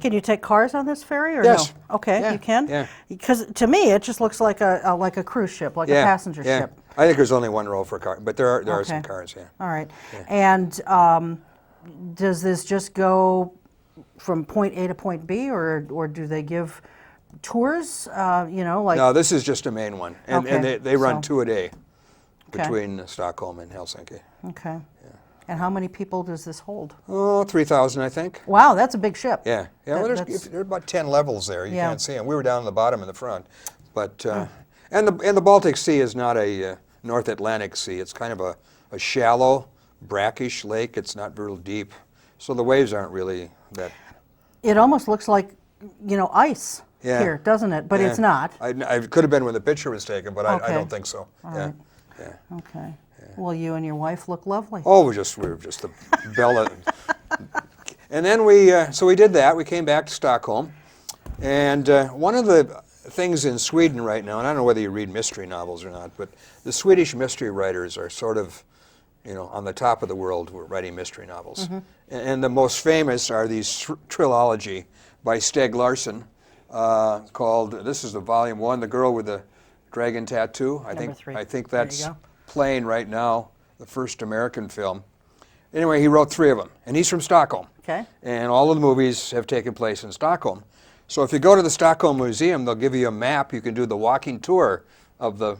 Can you take cars on this ferry or Yes. no? Okay, Yeah, you can? yeah. Because to me, it just looks like a cruise ship, like a passenger ship. I think there's only one row for cars, but there are some Okay. cars, yeah. All right. And does this just go from point A to point B, or do they give tours? Like No, this is just a main one. And Okay, they run so- 2 a day Okay. between Stockholm and Helsinki. Okay. And how many people does this hold? Oh, 3,000, I think. Wow, that's a big ship. Yeah, well, That's- there are about 10 levels there. You Yeah. can't see them. We were down in the bottom in the front, but and the Baltic Sea is not a North Atlantic Sea. It's kind of a shallow, brackish lake. It's not real deep, so the waves aren't really that. It almost looks like, ice Yeah. here, doesn't it? But Yeah. it's not. I could have been when the picture was taken, but I Okay. don't think so. All yeah, right. yeah. Okay. Well, you and your wife look lovely. Oh, we were just the Bella. And then we did that. We came back to Stockholm, and one of the things in Sweden right now, and I don't know whether you read mystery novels or not, but the Swedish mystery writers are sort of, on the top of the world writing mystery novels. Mm-hmm. And the most famous are these trilogy by Steg Larsson, called, this is the volume 1, The Girl with the Dragon Tattoo. Number 3. I think There you that's go. playing right now, the first American film. Anyway, he wrote 3 of them, and he's from Stockholm. Okay. And all of the movies have taken place in Stockholm. So if you go to the Stockholm Museum, they'll give you a map. You can do the walking tour of the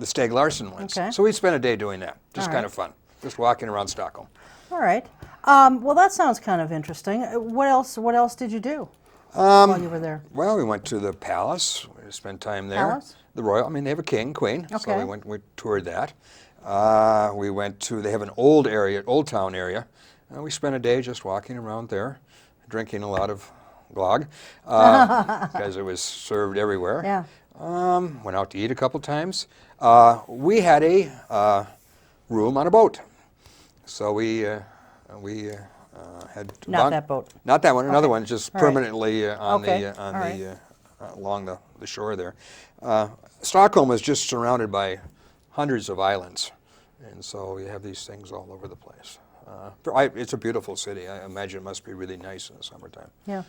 Steg Larsson ones. Okay. So we spent a day doing that. Just All kind right. of fun. Just walking around Stockholm. All right. Well, that sounds kind of interesting. What else did you do while you were there? Well, we went to the palace. We spent time there. Palace? The royal. I mean, they have a king, queen. So Okay. we toured that. We went to. They have an old town area. We spent a day just walking around there, drinking a lot of glögg, because it was served everywhere. Yeah. Went out to eat a couple times. We had a room on a boat, so we had Not that boat. not that one. Another Okay. one, just All right. permanently Okay. All right. along the shore there. Stockholm is just surrounded by hundreds of islands, and so you have these things all over the place. It's a beautiful city. I imagine it must be really nice in the summertime. Yeah.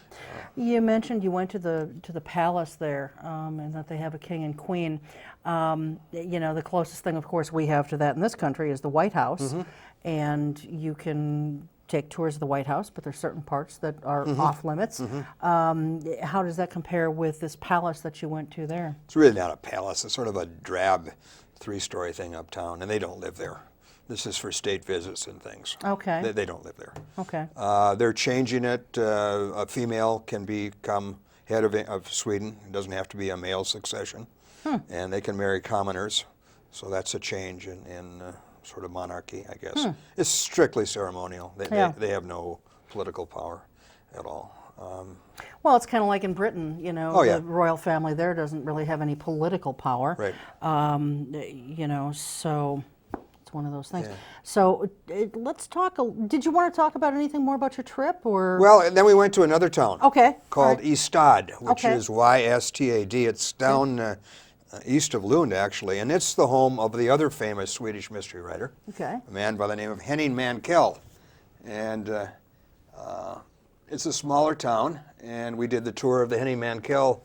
You mentioned you went to the palace there, and that they have a king and queen. The closest thing, of course, we have to that in this country is the White House, Mm-hmm. and you can take tours of the White House, but there's certain parts that are Mm-hmm. off limits. How does that compare with this palace that you went to there? It's really not a palace. It's sort of a drab 3-story thing uptown, and they don't live there. This is for state visits and things. Okay. They don't live there. Okay. They're changing it. A female can become head of Sweden. It doesn't have to be a male succession. And they can marry commoners. So that's a change in sort of monarchy, I guess. It's strictly ceremonial. Yeah. They have no political power at all. Well, it's kind of like in Britain, Oh, yeah. the royal family there doesn't really have any political power. Right. So it's one of those things. Yeah. So let's talk. Did you want to talk about anything more about your trip, or? Well, and then we went to another town. Okay. Called all right. Ystad, which Okay. is Ystad. It's down east of Lund, actually, and it's the home of the other famous Swedish mystery writer, Okay. a man by the name of Henning Mankell. And it's a smaller town, and we did the tour of the Henning Mankell.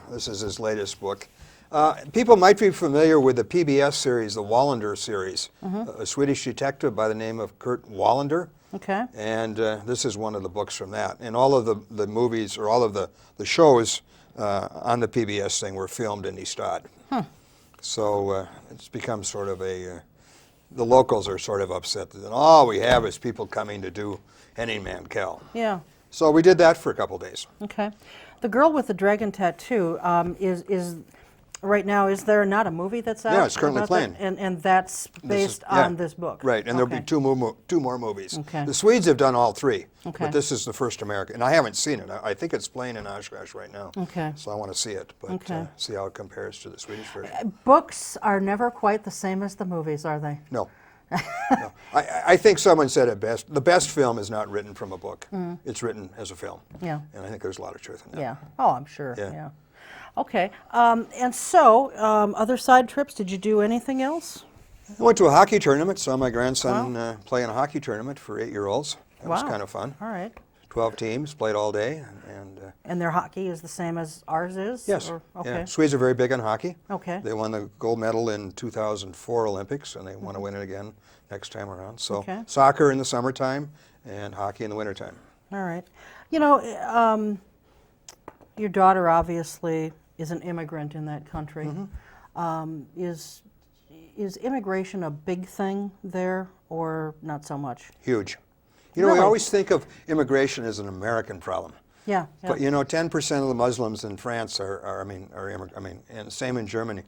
This is his latest book. People might be familiar with the PBS series, the Wallander series, a Swedish detective by the name of Kurt Wallander. Okay. And this is one of the books from that. And all of the movies, or all of the shows on the PBS thing were filmed in Ystad. So it's become sort of a, the locals are sort of upset that all we have is people coming to do Henning Mankell. Yeah. So we did that for a couple days. Okay. The Girl with the Dragon Tattoo is right now, is there not a movie that's out? Yeah, it's currently about playing. that? And that's based on this book? Right, and there'll be Okay. two more movies. Okay. The Swedes have done all three, Okay. but this is the first American. And I haven't seen it. I think it's playing in Oshkosh right now. Okay. So I want to see it, but Okay. see how it compares to the Swedish version. Books are never quite the same as the movies, are they? No. No. I think someone said it best. The best film is not written from a book. It's written as a film. Yeah. And I think there's a lot of truth in that. Yeah. Oh, I'm sure. Yeah. Yeah. Okay. And so, other side trips, did you do anything else? I went to a hockey tournament, saw my grandson play in a hockey tournament for 8-year-olds. That was Wow. kind of fun. All right. 12 teams, played all day. And their hockey is the same as ours is? Yes. Or- Yeah. okay. Swedes are very big on hockey. Okay. They won the gold medal in 2004 Olympics, and they want to win it again next time around. So Okay. soccer in the summertime and hockey in the wintertime. All right. You know, your daughter obviously is an immigrant in that country. Is immigration a big thing there, or not so much? Huge. You know, we Really? always think of immigration as an American problem. Yeah. Yeah. But you know, 10% of the Muslims in France are and same in Germany.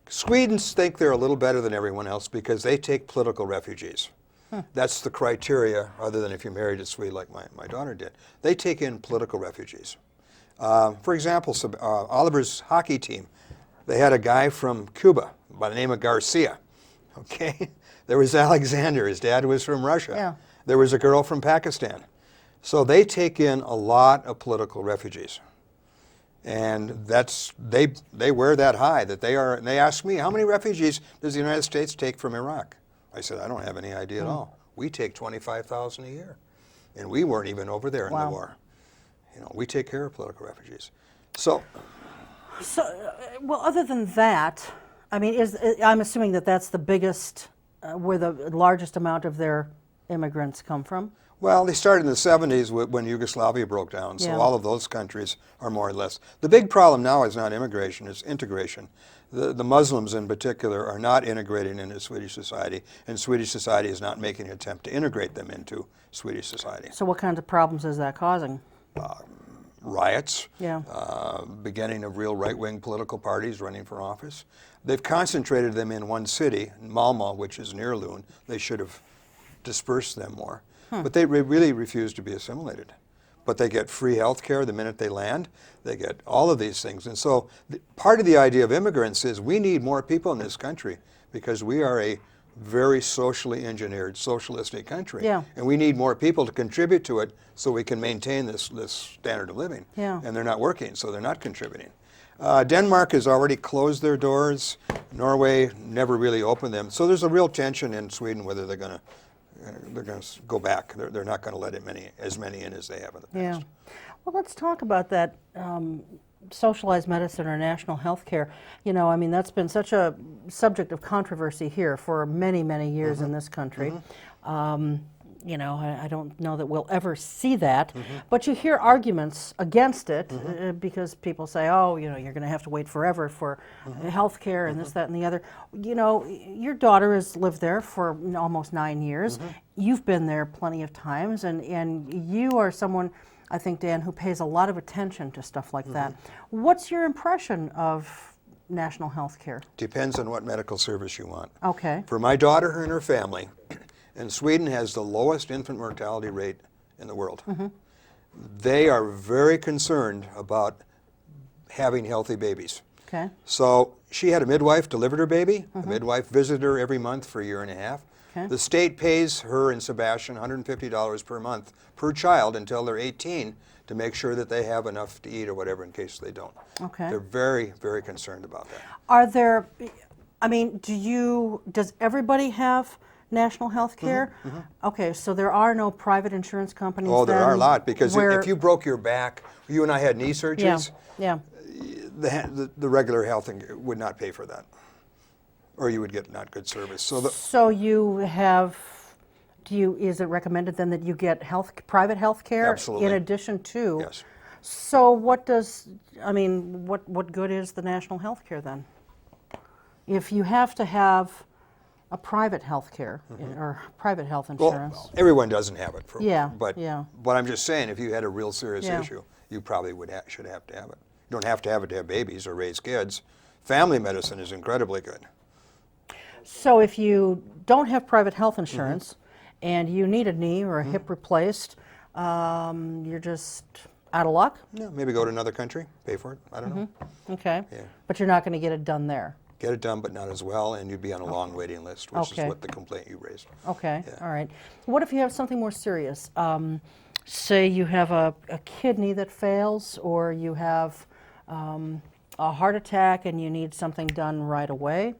Swedes think they're a little better than everyone else because they take political refugees. That's the criteria, other than if you married a Swede like my daughter did. They take in political refugees. For example, Oliver's hockey team, they had a guy from Cuba by the name of Garcia. Okay, there was Alexander. His dad was from Russia. Yeah. There was a girl from Pakistan. So they take in a lot of political refugees. And that's, they wear that high, that they are, and they ask me, how many refugees does the United States take from Iraq? I said, I don't have any idea at all. We take 25,000 a year. And we weren't even over there in the Wow. war. You know, we take care of political refugees. So, Well, other than that, I mean, I'm assuming that that's the biggest, where the largest amount of their immigrants come from? well, they started in the 70s when Yugoslavia broke down, so Yeah. all of those countries are more or less. The big problem now is not immigration, it's integration. The Muslims in particular are not integrating into Swedish society, and Swedish society is not making an attempt to integrate them into Swedish society. So what kinds of problems is that causing? Riots, Yeah. beginning of real right-wing political parties running for office. They've concentrated them in one city, Malmö, which is near Lund. They should have dispersed them more. But they really refuse to be assimilated. But they get free health care the minute they land. They get all of these things. And so part of the idea of immigrants is we need more people in this country because we are a very socially engineered, socialistic country. Yeah. And we need more people to contribute to it so we can maintain this standard of living. Yeah. And they're not working, so they're not contributing. Denmark has already closed their doors. Norway never really opened them. So there's a real tension in Sweden whether they're going to go back. They're not going to let as many in as they have in the past. Yeah. Well, let's talk about that socialized medicine or national health care. You know, I mean, that's been such a subject of controversy here for many, many years in this country. You know, I don't know that we'll ever see that, but you hear arguments against it because people say, oh, you know, you're going to have to wait forever for health care and this, that, and the other. You know, your daughter has lived there for almost 9 years. You've been there plenty of times, and you are someone, I think, Dan, who pays a lot of attention to stuff like that. What's your impression of national health care? Depends on what medical service you want. Okay. For my daughter and her family, and Sweden has the lowest infant mortality rate in the world. They are very concerned about having healthy babies. Okay. So she had a midwife delivered her baby. The midwife visited her every month for a year and a half. Okay. The state pays her and Sebastian $150 per month per child until they're 18 to make sure that they have enough to eat or whatever in case they don't. Okay. They're very, very concerned about that. Are there, I mean, does everybody have national health care? Okay, so there are no private insurance companies Oh, there then are a lot, because where- if you broke your back, you and I had knee surgeries, Yeah. the regular health would not pay for that, or you would get not good service. So So you have, is it recommended then that you get private health care? Absolutely. In addition to? yes. So what good is the national health care then? If you have to have a private health care or private health insurance? Well, everyone doesn't have it. Yeah, But yeah. I'm just saying, if you had a real serious Yeah. issue, you probably should have to have it. You don't have to have babies or raise kids. Family medicine is incredibly good. So if you don't have private health insurance and you need a knee or a hip replaced, you're just out of luck? Yeah, maybe go to another country, pay for it. I don't know. Okay. Yeah. But you're not going to get it done there? Get it done, but not as well, and you'd be on a long waiting list, which Okay. is what the complaint you raised. Okay, Yeah. all right. What if you have something more serious? Say you have a kidney that fails, or you have a heart attack and you need something done right away?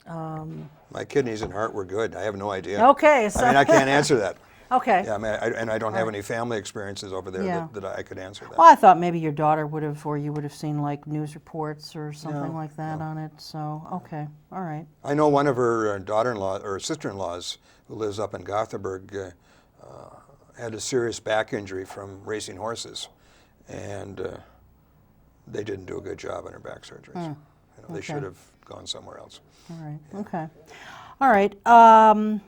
My kidneys and heart were good. I have no idea. Okay, so I mean, I can't answer that. okay. Yeah, I mean, and I don't have any family experiences over there Yeah. that I could answer that. Well, I thought maybe your daughter would have, or you would have seen like news reports or something like that on it. So, okay, all right. I know one of her daughter-in-law or sister-in-laws who lives up in Gothenburg had a serious back injury from racing horses, and they didn't do a good job on her back surgeries. You know, they okay. should have gone somewhere else. All right. Okay. All right.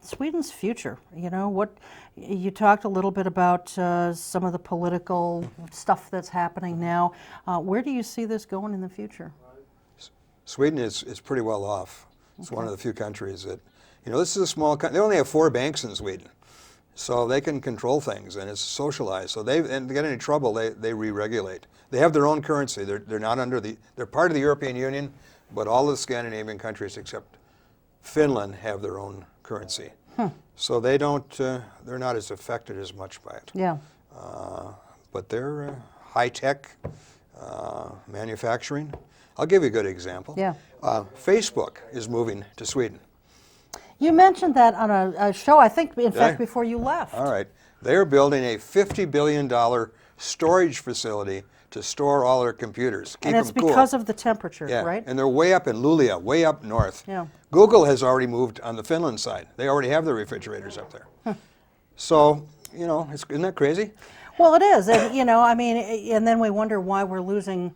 Sweden's future. You know what? You talked a little bit about some of the political stuff that's happening now. Where do you see this going in the future? Sweden is pretty well off. It's one of the few countries that, you know, this is a small country. They only have 4 banks in Sweden, so they can control things, and it's socialized. So they get any trouble, they re-regulate. They have their own currency. They're not under they're part of the European Union, but all the Scandinavian countries except Finland have their own currency. So they don't, they're not as affected as much by it. Yeah. But they're high-tech manufacturing. I'll give you a good example. Yeah. Facebook is moving to Sweden. You mentioned that on a show, I think, in fact, I? before you left. All right. They're building a $50 billion storage facility to store all their computers, keep And it's them cool. because of the temperature, Yeah, right? and they're way up in Luleå, way up north. Yeah. Google has already moved on the Finland side. They already have their refrigerators up there. So, you know, isn't that crazy? Well, it is, and you know, I mean, and then we wonder why we're losing,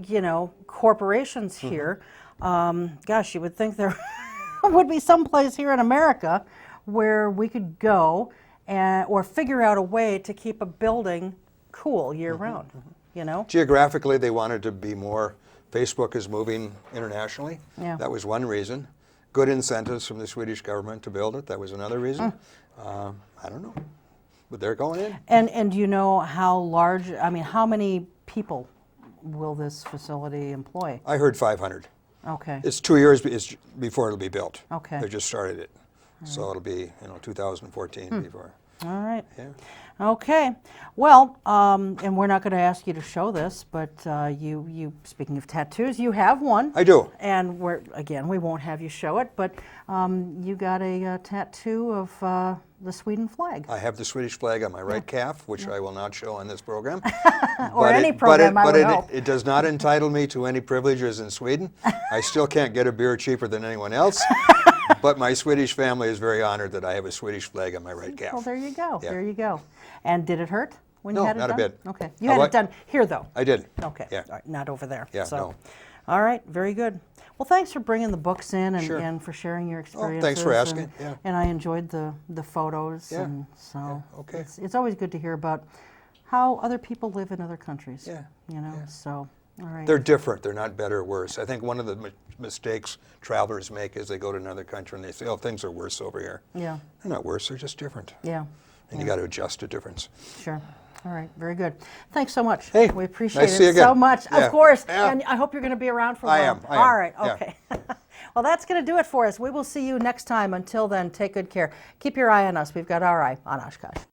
you know, corporations here. Gosh, you would think there would be some place here in America where we could go or figure out a way to keep a building cool year round. You know? Geographically, they wanted to be more. Facebook is moving internationally. Yeah. That was one reason. Good incentives from the Swedish government to build it. That was another reason. I don't know, but they're going in. And do you know how large? I mean, how many people will this facility employ? I heard 500. Okay. It's 2 years before it'll be built. Okay. They just started it. So it'll be, 2014 before. All right. Yeah. Okay. Well, and we're not going to ask you to show this, but you speaking of tattoos, you have one. I do. And we won't have you show it, but you got a tattoo of the Sweden flag. I have the Swedish flag on my right calf, which I will not show on this program. Or any program, I would hope. It does not entitle me to any privileges in Sweden. I still can't get a beer cheaper than anyone else. But my Swedish family is very honored that I have a Swedish flag on my right calf. Well, there you go. Yeah. There you go. And did it hurt when you No, had it not a done? bit. Okay. You How had it about- done here, though. I did. Okay. Yeah. All right, not over there. Yeah, So. no. All right. Very good. Well, thanks for bringing the books in and, Sure. and for sharing your experiences. thanks for asking, yeah. And I enjoyed the photos. Yeah. And so Yeah, okay. it's always good to hear about how other people live in other countries. Yeah, You know. So. All right. They're different. They're not better or worse. I think one of the mistakes travelers make is they go to another country and they say, oh, things are worse over here. Yeah. They're not worse. They're just different. Yeah. And you got to adjust to difference. Sure. All right. Very good. Thanks so much. Hey, we appreciate nice to see you it so again. much. Yeah. Of course. Yeah. And I hope you're going to be around for a I while. am. All right. Yeah. Okay. Well, that's going to do it for us. We will see you next time. Until then, take good care. Keep your eye on us. We've got our eye on Oshkosh.